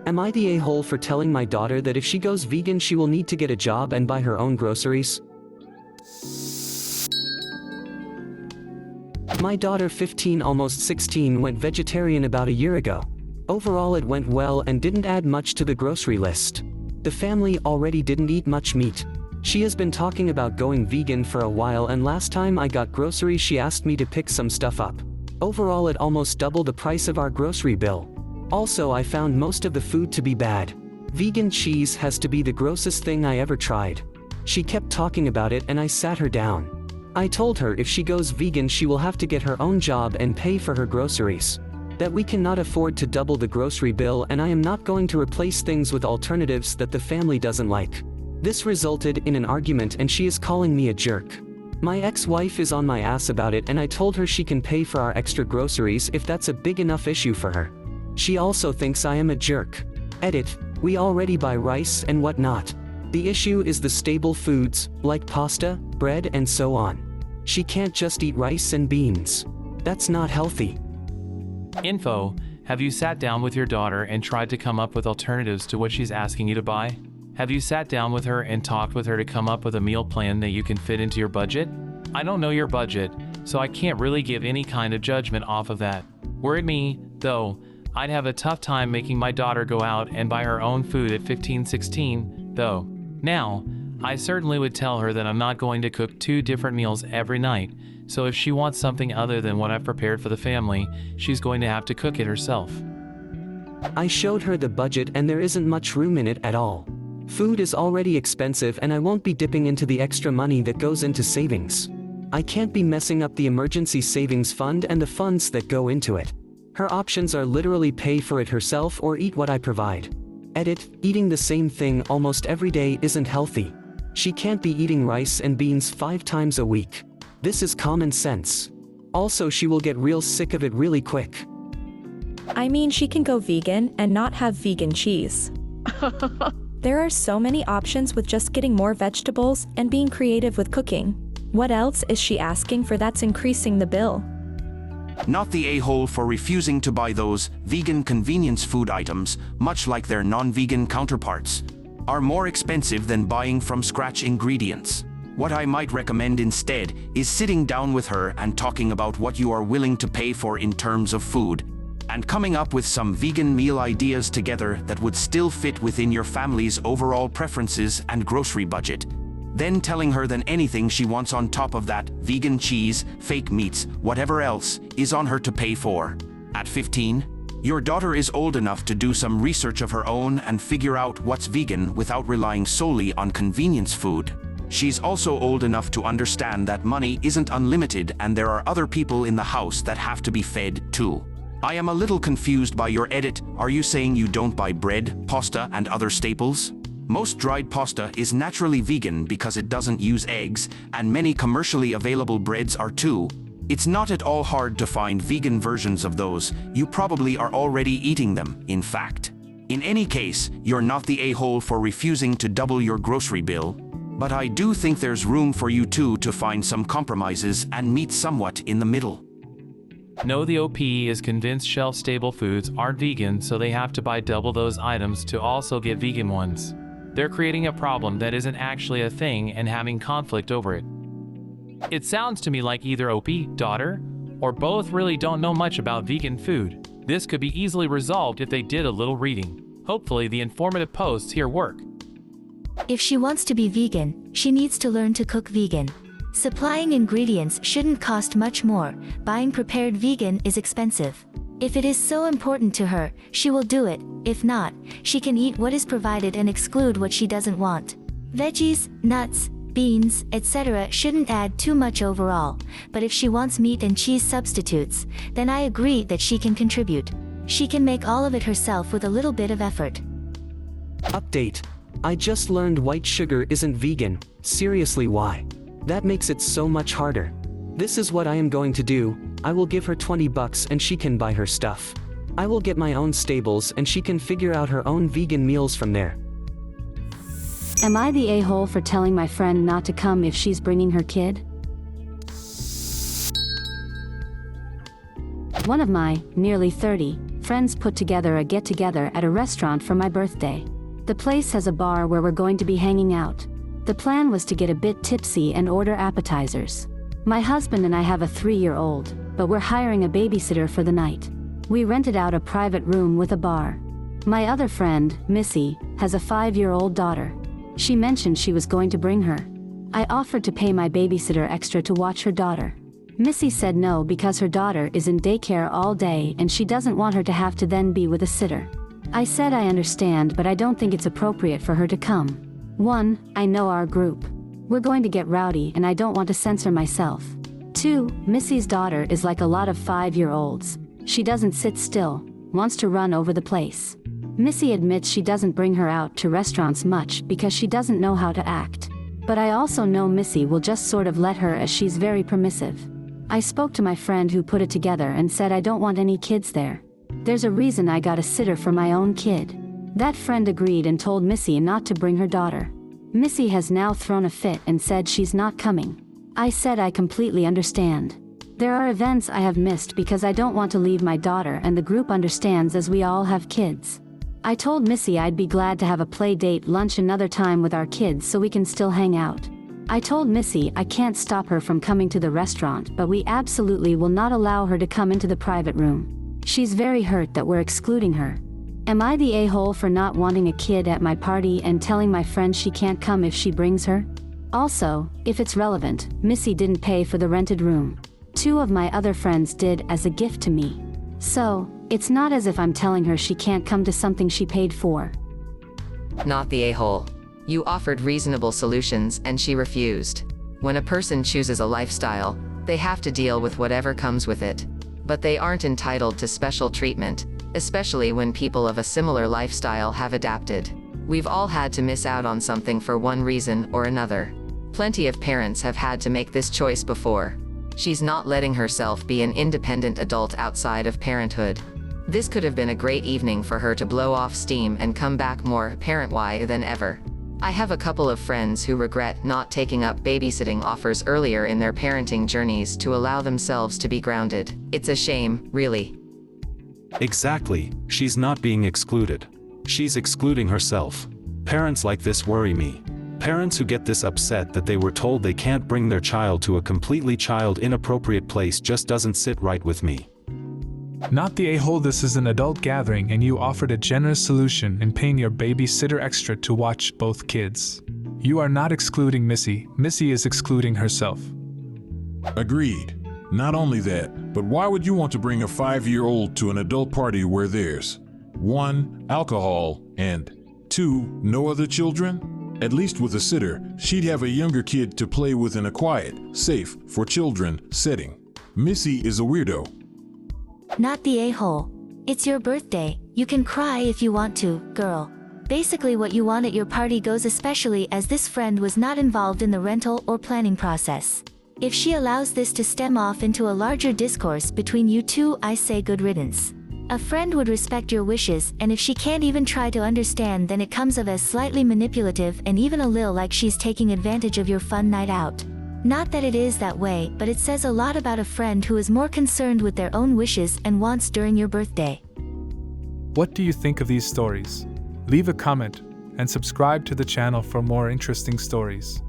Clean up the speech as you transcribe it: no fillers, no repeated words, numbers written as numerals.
Am I the a-hole for telling my daughter that if she goes vegan she will need to get a job and buy her own groceries? My daughter 15 almost 16 went vegetarian about a year ago. Overall it went well and didn't add much to the grocery list. The family already didn't eat much meat. She has been talking about going vegan for a while, and last time I got groceries she asked me to pick some stuff up. Overall it almost doubled the price of our grocery bill. Also I found most of the food to be bad. Vegan cheese has to be the grossest thing I ever tried. She kept talking about it and I sat her down. I told her if she goes vegan she will have to get her own job and pay for her groceries. That we cannot afford to double the grocery bill, and I am not going to replace things with alternatives that the family doesn't like. This resulted in an argument and she is calling me a jerk. My ex-wife is on my ass about it and I told her she can pay for our extra groceries if that's a big enough issue for her. She also thinks I am a jerk. Edit, we already buy rice and whatnot. The issue is the staple foods, like pasta, bread and so on. She can't just eat rice and beans. That's not healthy. Info: have you sat down with your daughter and tried to come up with alternatives to what she's asking you to buy? Have you sat down with her and talked with her to come up with a meal plan that you can fit into your budget? I don't know your budget, so I can't really give any kind of judgment off of that. Were it me, though, I'd have a tough time making my daughter go out and buy her own food at 15-16, though. Now, I certainly would tell her that I'm not going to cook 2 different meals every night, so if she wants something other than what I've prepared for the family, she's going to have to cook it herself. I showed her the budget and there isn't much room in it at all. Food is already expensive and I won't be dipping into the extra money that goes into savings. I can't be messing up the emergency savings fund and the funds that go into it. Her options are literally pay for it herself or eat what I provide. Edit, eating the same thing almost every day isn't healthy. She can't be eating rice and beans 5 times a week. This is common sense. Also she will get real sick of it really quick. I mean, she can go vegan and not have vegan cheese. There are so many options with just getting more vegetables and being creative with cooking. What else is she asking for that's increasing the bill? Not the a-hole for refusing to buy those vegan convenience food items, much like their non-vegan counterparts, are more expensive than buying from scratch ingredients. What I might recommend instead is sitting down with her and talking about what you are willing to pay for in terms of food, and coming up with some vegan meal ideas together that would still fit within your family's overall preferences and grocery budget. Then telling her that anything she wants on top of that, vegan cheese, fake meats, whatever else, is on her to pay for. At 15, your daughter is old enough to do some research of her own and figure out what's vegan without relying solely on convenience food. She's also old enough to understand that money isn't unlimited and there are other people in the house that have to be fed too. I am a little confused by your edit. Are you saying you don't buy bread, pasta, and other staples? Most dried pasta is naturally vegan because it doesn't use eggs, and many commercially available breads are too. It's not at all hard to find vegan versions of those. You probably are already eating them, in fact. In any case, you're not the a-hole for refusing to double your grocery bill, but I do think there's room for you two to find some compromises and meet somewhat in the middle. No, the OP is convinced shelf-stable foods aren't vegan, so they have to buy double those items to also get vegan ones. They're creating a problem that isn't actually a thing and having conflict over it. It sounds to me like either OP, daughter, or both really don't know much about vegan food. This could be easily resolved if they did a little reading. Hopefully the informative posts here work. If she wants to be vegan, she needs to learn to cook vegan. Supplying ingredients shouldn't cost much more. Buying prepared vegan is expensive. If it is so important to her, she will do it. If not, she can eat what is provided and exclude what she doesn't want. Veggies, nuts, beans, etc. shouldn't add too much overall, but if she wants meat and cheese substitutes, then I agree that she can contribute. She can make all of it herself with a little bit of effort. Update. I just learned white sugar isn't vegan. Seriously, why? That makes it so much harder. This is what I am going to do. I will give her $20 and she can buy her stuff. I will get my own staples and she can figure out her own vegan meals from there. Am I the a-hole for telling my friend not to come if she's bringing her kid? One of my, nearly 30, friends put together a get-together at a restaurant for my birthday. The place has a bar where we're going to be hanging out. The plan was to get a bit tipsy and order appetizers. My husband and I have a 3-year-old, but we're hiring a babysitter for the night. We rented out a private room with a bar. My other friend, Missy, has a 5-year-old daughter. She mentioned she was going to bring her. I offered to pay my babysitter extra to watch her daughter. Missy said no because her daughter is in daycare all day and she doesn't want her to have to then be with a sitter. I said I understand, but I don't think it's appropriate for her to come. 1, I know our group. We're going to get rowdy and I don't want to censor myself. 2, Missy's daughter is like a lot of 5-year-olds. She doesn't sit still, wants to run over the place. Missy admits she doesn't bring her out to restaurants much because she doesn't know how to act. But I also know Missy will just sort of let her as she's very permissive. I spoke to my friend who put it together and said I don't want any kids there. There's a reason I got a sitter for my own kid. That friend agreed and told Missy not to bring her daughter. Missy has now thrown a fit and said she's not coming. I said I completely understand. There are events I have missed because I don't want to leave my daughter, and the group understands as we all have kids. I told Missy I'd be glad to have a play date lunch another time with our kids so we can still hang out. I told Missy I can't stop her from coming to the restaurant, but we absolutely will not allow her to come into the private room. She's very hurt that we're excluding her. Am I the a-hole for not wanting a kid at my party and telling my friend she can't come if she brings her? Also, if it's relevant, Missy didn't pay for the rented room. 2 of my other friends did as a gift to me. So, it's not as if I'm telling her she can't come to something she paid for. Not the a-hole. You offered reasonable solutions and she refused. When a person chooses a lifestyle, they have to deal with whatever comes with it. But they aren't entitled to special treatment, especially when people of a similar lifestyle have adapted. We've all had to miss out on something for one reason or another. Plenty of parents have had to make this choice before. She's not letting herself be an independent adult outside of parenthood. This could have been a great evening for her to blow off steam and come back more parent-y than ever. I have a couple of friends who regret not taking up babysitting offers earlier in their parenting journeys to allow themselves to be grounded. It's a shame, really. Exactly, she's not being excluded. She's excluding herself. Parents like this worry me. Parents who get this upset that they were told they can't bring their child to a completely child-inappropriate place just doesn't sit right with me. Not the a-hole. This is an adult gathering and you offered a generous solution in paying your babysitter extra to watch both kids. You are not excluding Missy. Missy is excluding herself. Agreed. Not only that, but why would you want to bring a 5-year-old to an adult party where there's 1, alcohol, and 2, no other children? At least with a sitter, she'd have a younger kid to play with in a quiet, safe, for children setting. Missy is a weirdo. Not the a-hole. It's your birthday. You can cry if you want to, girl. Basically what you want at your party goes, especially as this friend was not involved in the rental or planning process. If she allows this to stem off into a larger discourse between you two, I say good riddance. A friend would respect your wishes, and if she can't even try to understand, then it comes off as slightly manipulative and even a little like she's taking advantage of your fun night out. Not that it is that way, but it says a lot about a friend who is more concerned with their own wishes and wants during your birthday. What do you think of these stories? Leave a comment and subscribe to the channel for more interesting stories.